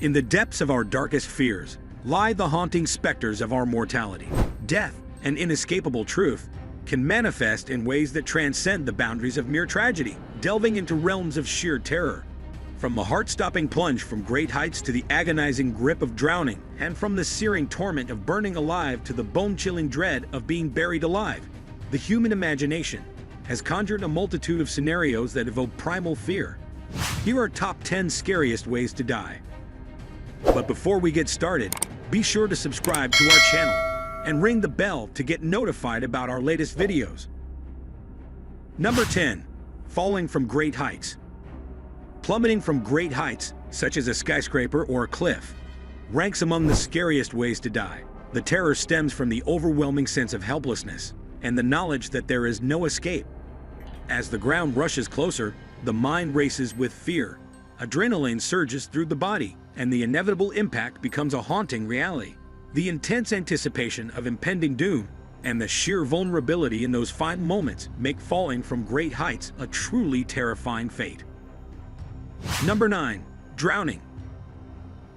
In the depths of our darkest fears lie the haunting specters of our mortality. Death, an inescapable truth, can manifest in ways that transcend the boundaries of mere tragedy, delving into realms of sheer terror. From the heart-stopping plunge from great heights to the agonizing grip of drowning, and from the searing torment of burning alive to the bone-chilling dread of being buried alive, the human imagination has conjured a multitude of scenarios that evoke primal fear. Here are top 10 scariest ways to die. But before we get started, be sure to subscribe to our channel and ring the bell to get notified about our latest videos. Number 10. Falling from great heights. Plummeting from great heights, such as a skyscraper or a cliff, ranks among the scariest ways to die. The terror stems from the overwhelming sense of helplessness and the knowledge that there is no escape. As the ground rushes closer, the mind races with fear. Adrenaline surges through the body, and the inevitable impact becomes a haunting reality. The intense anticipation of impending doom and the sheer vulnerability in those final moments make falling from great heights a truly terrifying fate. Number 9. Drowning.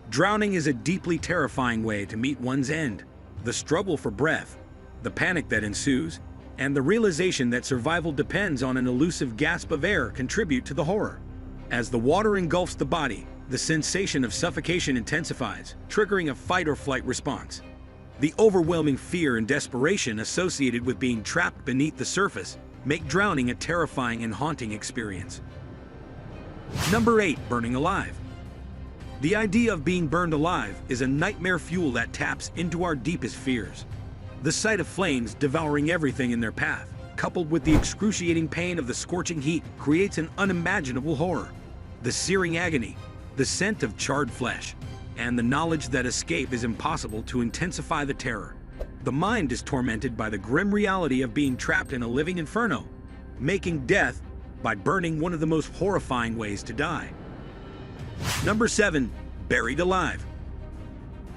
Drowning is a deeply terrifying way to meet one's end. The struggle for breath, the panic that ensues, and the realization that survival depends on an elusive gasp of air contribute to the horror. As the water engulfs the body, the sensation of suffocation intensifies, triggering a fight-or-flight response. The overwhelming fear and desperation associated with being trapped beneath the surface make drowning a terrifying and haunting experience. Number 8. Burning alive. The idea of being burned alive is a nightmare fuel that taps into our deepest fears. The sight of flames devouring everything in their path, coupled with the excruciating pain of the scorching heat, creates an unimaginable horror. The searing agony, the scent of charred flesh, and the knowledge that escape is impossible to intensify the terror. The mind is tormented by the grim reality of being trapped in a living inferno, making death by burning one of the most horrifying ways to die. Number 7. Buried alive.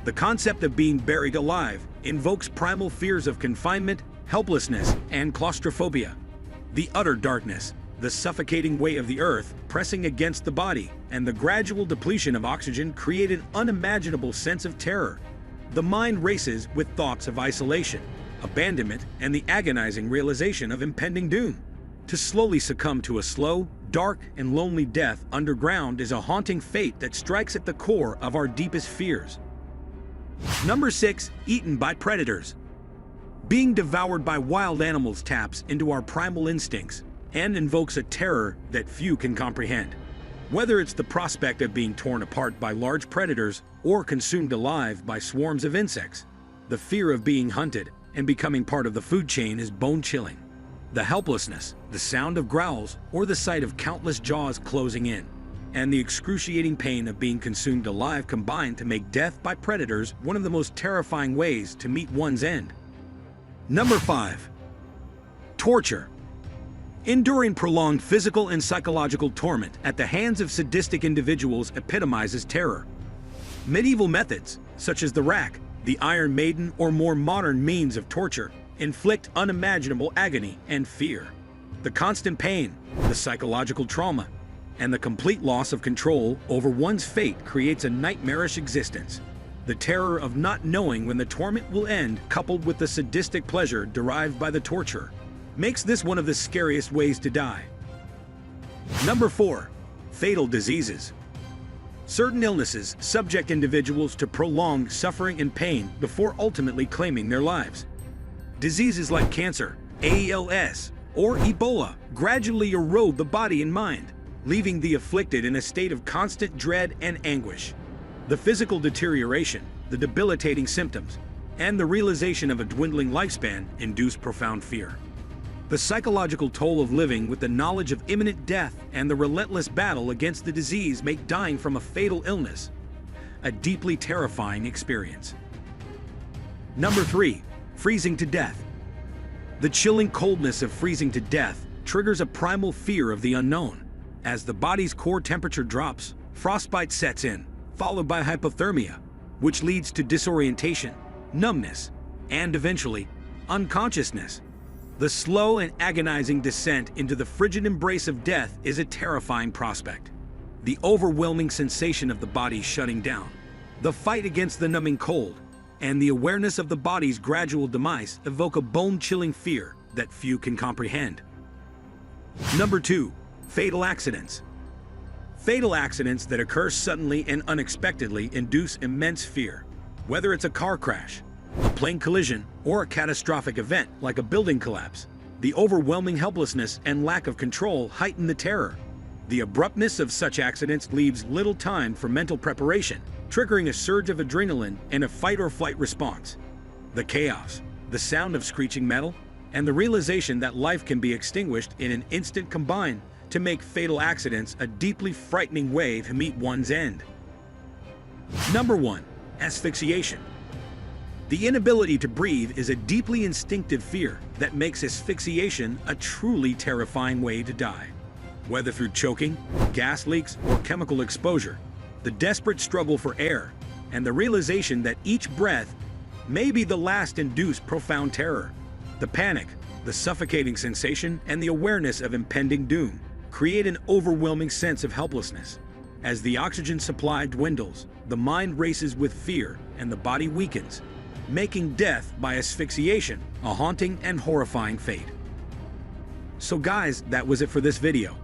The concept of being buried alive invokes primal fears of confinement, helplessness, and claustrophobia. The utter darkness, the suffocating weight of the earth pressing against the body, and the gradual depletion of oxygen create an unimaginable sense of terror. The mind races with thoughts of isolation, abandonment, and the agonizing realization of impending doom. To slowly succumb to a slow, dark, and lonely death underground is a haunting fate that strikes at the core of our deepest fears. Number 6. Eaten by predators. Being devoured by wild animals taps into our primal instincts and invokes a terror that few can comprehend. Whether it's the prospect of being torn apart by large predators or consumed alive by swarms of insects, the fear of being hunted and becoming part of the food chain is bone-chilling. The helplessness, the sound of growls, or the sight of countless jaws closing in, and the excruciating pain of being consumed alive combine to make death by predators one of the most terrifying ways to meet one's end. Number 5. Torture. Enduring prolonged physical and psychological torment at the hands of sadistic individuals epitomizes terror. Medieval methods, such as the rack, the Iron Maiden, or more modern means of torture, inflict unimaginable agony and fear. The constant pain, the psychological trauma, and the complete loss of control over one's fate creates a nightmarish existence. The terror of not knowing when the torment will end, coupled with the sadistic pleasure derived by the torture, makes this one of the scariest ways to die. Number 4. Fatal diseases. Certain illnesses subject individuals to prolonged suffering and pain before ultimately claiming their lives. Diseases like cancer, ALS, or Ebola gradually erode the body and mind, leaving the afflicted in a state of constant dread and anguish. The physical deterioration, the debilitating symptoms, and the realization of a dwindling lifespan induce profound fear. The psychological toll of living with the knowledge of imminent death and the relentless battle against the disease make dying from a fatal illness a deeply terrifying experience. Number 3. Freezing to death. The chilling coldness of freezing to death triggers a primal fear of the unknown. As the body's core temperature drops, frostbite sets in, followed by hypothermia, which leads to disorientation, numbness, and eventually, unconsciousness. The slow and agonizing descent into the frigid embrace of death is a terrifying prospect. The overwhelming sensation of the body shutting down, the fight against the numbing cold, and the awareness of the body's gradual demise evoke a bone-chilling fear that few can comprehend. Number 2. Fatal accidents. Fatal accidents that occur suddenly and unexpectedly induce immense fear. Whether it's a car crash, a plane collision, or a catastrophic event like a building collapse, the overwhelming helplessness and lack of control heighten the terror. The abruptness of such accidents leaves little time for mental preparation, triggering a surge of adrenaline and a fight-or-flight response. The chaos, the sound of screeching metal, and the realization that life can be extinguished in an instant combine to make fatal accidents a deeply frightening way to meet one's end. Number 1. Asphyxiation. The inability to breathe is a deeply instinctive fear that makes asphyxiation a truly terrifying way to die. Whether through choking, gas leaks, or chemical exposure, the desperate struggle for air and the realization that each breath may be the last induce profound terror. The panic, the suffocating sensation, and the awareness of impending doom create an overwhelming sense of helplessness. As the oxygen supply dwindles, the mind races with fear and the body weakens, making death by asphyxiation a haunting and horrifying fate. So guys, that was it for this video.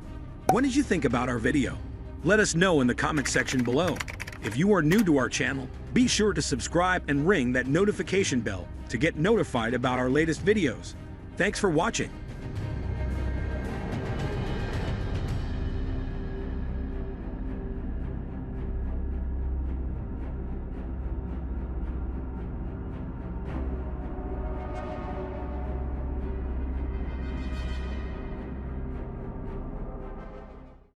What did you think about our video? Let us know in the comment section below. If you are new to our channel, be sure to subscribe and ring that notification bell to get notified about our latest videos. Thanks for watching.